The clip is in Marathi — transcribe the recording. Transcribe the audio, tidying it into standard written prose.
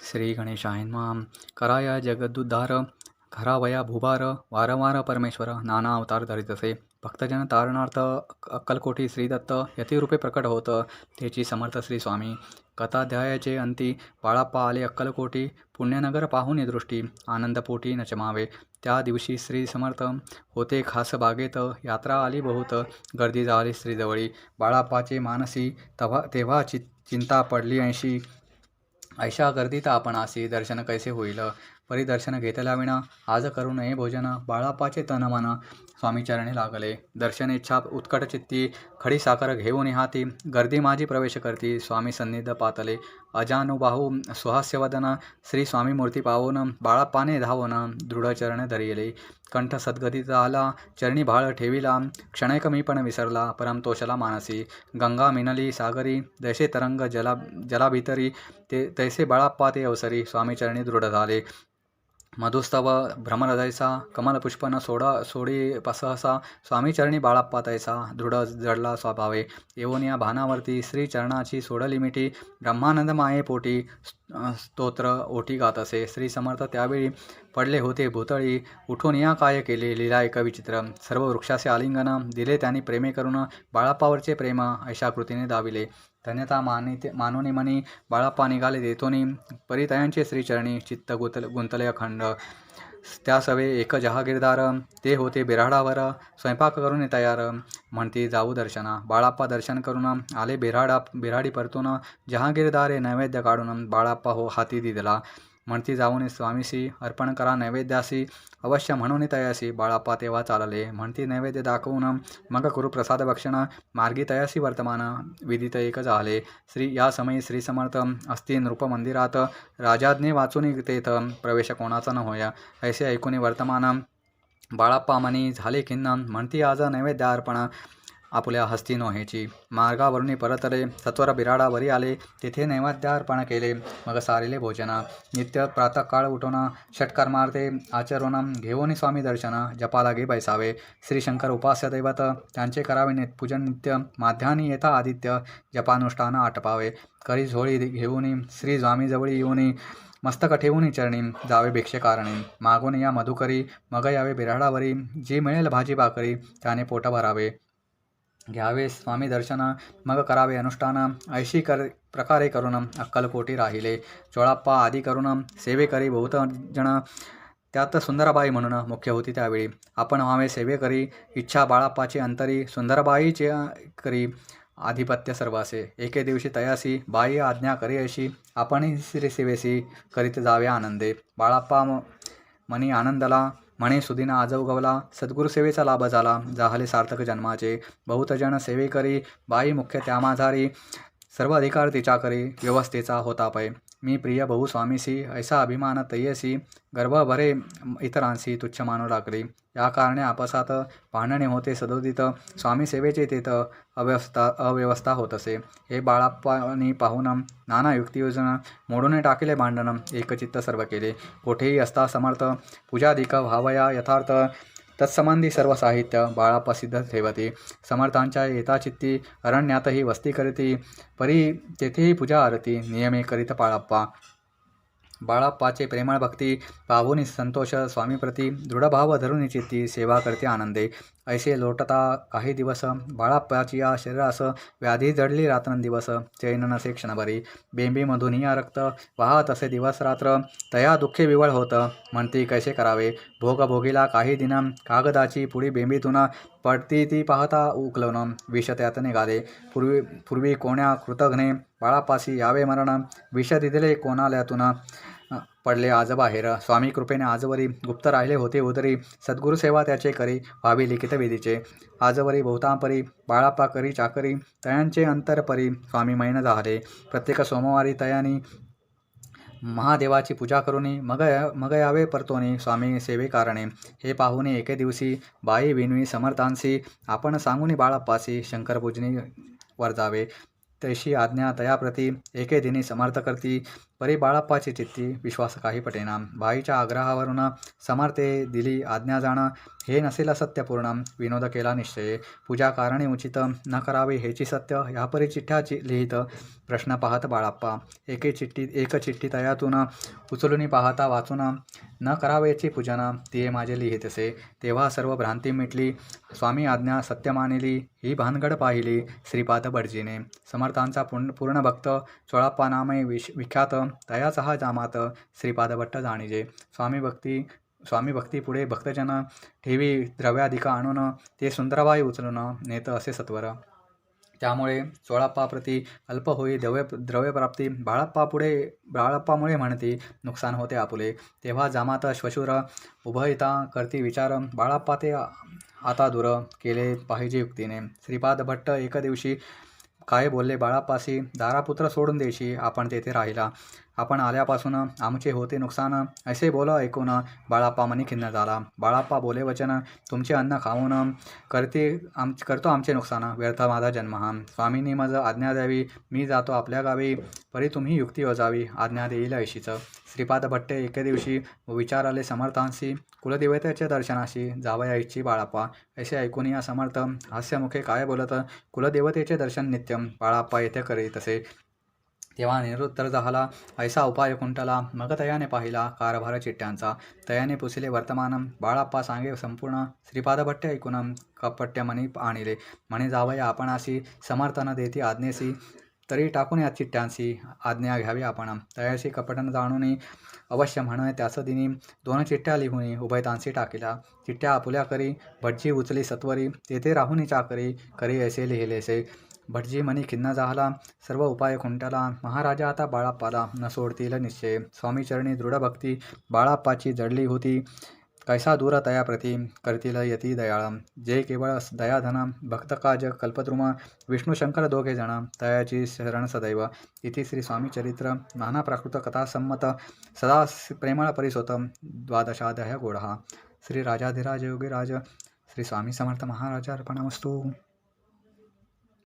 श्री गणेशाय नमः. कराया जगदुद्धार, घरावया भूभार, वारंवार परमेश्वर नाना अवतार धरीतसे. भक्तजन तारणार्थ अक्कलकोटी श्री दत्त यतिरूपे प्रकट होत. त्याची समर्थ श्री स्वामी. कथाध्यायाचे अंती बाळाप्पा आले अक्कलकोटी. पुण्यनगर पाहुणे दृष्टी, आनंदपोटी नचमावे. त्या दिवशी श्री समर्थ होते खास बागेत. यात्रा आली बहुत, गर्दी झाली श्रीजवळी. बाळाप्पाचे मानसी तेव्हा चिंता पडली ऐशी. ऐशा गर्दीत आपणासी दर्शन कैसे होईल. परिदर्शन घेतल्या विना आज करू नये भोजन. बाळाप्पाचे तन मन स्वामी चरणी लागले. दर्शनेच्छा उत्कट चित्ती, खडी साखर घेऊन हाती. गर्दी माझी प्रवेश करती, स्वामी सन्निध पातले. अजानुबाहू सुहास्यवदन, श्री स्वामी मूर्ती पावून. बाळाप्पाने धावून दृढ चरण धरिले. कंठ सद्गतीत आला, चरणी भाळ ठेविला. क्षणैक मी पण विसरला, परम तोषला मानसी. गंगा मिनली सागरी, जैसे तरंग जलाभितरी. तैसे बाळाप्पा ते अवसरी, स्वामी चरणी दृढ झाले. मधुस्तव भ्रमरदैसा, कमलपुष्पन सोडी सहसा. स्वामी चरणी बाळाप्पा तैसा, दृढ जडला स्वभावे. येऊन या भानावरती, श्री चरणाची सोडली मिठी. ब्रह्मानंद माये पोटी, स्तोत्र ओटी गात असे. श्री समर्थ त्यावेळी पडले होते भूतळी. उठून या काय केले, लीला एक विचित्र. सर्व वृक्षाचे आलिंगन दिले त्यांनी प्रेमे करून. बाळाप्पावरचे प्रेम ऐशा कृतीने दाविले. धन्यता मानोनी मनी, बाळाप्पा निघाले तेथोनी. परितयांचे श्रीचरणी चित्त गुंतले अखंड. त्या सवे एक जहागीरदार, ते होते बिऱ्हाडावर. स्वयंपाक करून तयार, म्हणती जाऊ दर्शना. बाळाप्पा दर्शन करून आले बिऱ्हाडी परतून. जहागीरदारे नैवेद्य काढून बाळाप्पा हाती दिला. म्हणती जाऊन स्वामीसी अर्पण करा नैवेद्यासी. अवश्य म्हणून तयासी. बाळाप्पा तेव्हा चालले. म्हणती नैवेद्य दाखवून मग करू प्रसाद भक्षण. मार्गी तयासी वर्तमान, विदित एक झाले. या समयी श्री समर्थ असती नृप मंदिरात. राजाज्ञे वाचून तेथ प्रवेश कोणाचा न होया. ऐसे ऐकून वर्तमान बाळाप्पा मनी झाले खिन्न. म्हणती आज नैवेद्य अर्पण आपुल्या हस्ती नोहेची. मार्गावरून परतले, सत्वर बिराडावरी आले. तेथे नैवेद्यार्पण केले, मग सारिले भोजन. नित्य प्रातःकाळ उठून षटकर्मार्थे आचरून घेऊन स्वामी दर्शन. जपा लागे बैसावे. श्री शंकर उपास्य दैवत, त्यांचे करावे पूजन नित्य. माध्यानी येता आदित्य, जपानुष्ठान आटपावे. करी झोळी घेऊन श्री स्वामीजवळी येऊन. मस्तक ठेवून चरणी जावे भिक्षेकारणी. मागून या मधुकरी, मग यावे बिऱ्हाडावरी. जी मिळेल भाजी भाकरी, त्याने पोट भरावे. घ्यावे स्वामी दर्शन, मग करावे अनुष्ठान. ऐशी प्रकारे करून अक्कलकोटी राहिले. चोळाप्पा आदी करून सेवेकरी बहुत जण. त्यात सुंदरबाई म्हणून मुख्य होती त्यावेळी. आपण व्हावे सेवेकरी, इच्छा बाळाप्पाची अंतरी. सुंदरबाईचे करी आधिपत्य सर्वासे. एके दिवशी तयासी बाई आज्ञा करी अशी. आपणही श्री सेवेसी करीत जावे आनंदे. बाळाप्पा मनी आनंदला, म्हणे सुदिन आज उगवला. सद्गुरु सेवेचा लाभ झाला, झाले सार्थक जन्माचे. बहुत जण सेवेकरी, बाई मुख्य त्यामाझारी. सर्व अधिकार तिच्या करी, व्यवस्थेचा होता पै. मी प्रिय बहु स्वामीसी, ऐसा अभिमान तय्यसी. गर्भ भरे इतरांसी, तुच्छ मानू लागली. या कारणे आपसात भांडणे होते सदोदित. स्वामी सेवेचे तेथ अव्यवस्था होत असे. हे बाळाप्पानी पाहून नाना युक्तियोजना मोडून टाकले भांडण. एकचित्त सर्व केले. कोठेही असता समर्थ, पूजाधिक व्हावया यथार्थ. तत्संबंधी सर्व साहित्य बाळाप्पा सिद्ध ठेवती. समर्थांच्या येताचित्ती अरण्यातही वस्ती करीती. परी तेथेही पूजा आरती नियमे करीत बाळाप्पा. बाळाप्पाचे प्रेमळ भक्ती पाहून संतोष स्वामीप्रती. दृढभाव धरून चित्ती सेवा करते आनंदे. ऐसे लोटता काही दिवस. बाळाप्पाची या शरीरास व्याधी जडली रात्रंदिवस. चैन नसे क्षणभरी. बेंबीमधून या रक्त वाहत असे दिवस रात्र. तया दुःखे विवळ होत, म्हणती कैसे करावे. भोगीला काही दिन. कागदाची पुडी बेंबीतून पडती ती पाहता उकलवून. विष त्यात निघाले. पूर्वी कोण्या कृतघ्ने बाळाप्पासी यावे मरण. विष दिले कोणाल्यातून पडले आज बाहेर. स्वामी कृपेने आजवरी गुप्त राहिले होते उदरी. सद्गुरु सेवा त्याचे करी, व्हावी लिखित विधीचे. आजवरी बहुतांपरी बाळाप्पा करी चाकरी. तयांचे अंतरपरी स्वामी मैन झाले. प्रत्येक सोमवारी तयानी महादेवाची पूजा करूनी. मग यावे परतोनी स्वामी सेवेकारणे. हे पाहुणे एके दिवशी बाई विनवी समर्थांसी. आपण सांगूनी बाळाप्पासी, शंकरपूजनी वर जावे. तैशी आज्ञा तयाप्रती एके दिनी समर्थ करती. परी बाळाप्पाची चित्ती विश्वास काही पटेना. बाईच्या आग्रहावरून समर्थे दिली आज्ञा जाणं. हे नसेल सत्यपूर्ण. विनोद केला निश्चय. पूजा कारणे उचित न करावे हेची सत्य. ह्यापरी चिठ्ठ्या लिहित प्रश्न पाहत बाळाप्पा. एक चिठ्ठी तयातून उचलून पाहता वाचून न करावेची पूजन तिये माझे लिहितसे. तेव्हा सर्व भ्रांती मिटली. स्वामी आज्ञा सत्य मानिली. ही भानगड पाहिली श्रीपाद भटजीने. समर्थांचा पूर्ण भक्त चोळाप्पा नामे विख्यात. तयाच हा जामात श्रीपाद भट्ट जाणीजे. स्वामी भक्ती पुढे भक्तजन ठेवी द्रव्याधिका आणून ते सुंदरबाई उचलून नेत असे सत्वर. त्यामुळे चोळाप्पाप्रती अल्प होई द्रव्यप्राप्ती. बाळाप्पामुळे म्हणती नुकसान होते आपुले. तेव्हा जामात श्वशुर उभयता करती विचार. बाळाप्पा ते आता दूर केले पाहिजे युक्तीने. श्रीपाद भट्ट एक दिवशी काय बोलले बाळाप्पाशी. दारापुत्र सोडून देशी आपण तेथे राहिला. आपण आल्यापासून आमचे होते नुकसान. असे बोल ऐकून बाळाप्पा मनी खिन्न झाला. बाळाप्पा बोले वचन. तुमचे अन्न खाऊन करतो आमचे नुकसान. व्यर्थ माझा जन्म हा. स्वामींनी मज आज्ञा द्यावी. मी जातो आपल्या गावी. परी तुम्ही युक्ती योजावी. आज्ञा देईल ऐशीच. श्रीपाद भट्टे एके दिवशी विचाराले समर्थांशी. कुलदेवतेच्या दर्शनाशी जावया इच्छी बाळाप्पा. असे ऐकून या समर्थ हास्यमुखे काय बोलत. कुलदेवतेचे दर्शन नित्यम बाळाप्पा येथे करी तसे. तेव्हा निरुत्तर झाला. ऐसा उपाय कुंटला. मग तयाने पाहिला कारभार चिठ्ठ्यांचा. तयाने पुसले वर्तमान. बाळाप्पा सांगे संपूर्ण. श्रीपाद भट्टे ऐकून कपट्य मनी आणिले. म्हणे जावया आपणाशी. समर्थन देती आज्ञेसी. तरी टाकून या चिठ्ठ्यांशी आज्ञा घ्यावी आपण. तयाशी कपटन जाणून अवश्य म्हण त्याच दिनी 2 चिठ्ठ्या लिहून उभयतांशी टाकिला. चिठ्ठ्या आपुल्या करी. भटजी उचली सत्वरी. तेथे राहून चाकरी करी असे लिहिलेसे. भटजी मनी खिन्न झाला. सर्व उपाय खुंटला. महाराजा आता बाळाप्पाला न सोडतील निश्चय. स्वामीचरणी दृढ भक्ती बाळाप्पाची जडली होती. कैसा दूर तयाप्रती करतील यती दयाळ. जे केवळ दयाधन भक्तकाज कल्पद्रुम. विष्णू शंकर दोघे जण तयाची शरण सदैव. इति श्री स्वामी चरित्र नाना प्राकृत कथा संमत. सदा प्रेमळ परिसोत 12 गोढा. श्री राजाधिराज योगीराज श्री स्वामी समर्थ महाराज अर्पणमस्तु.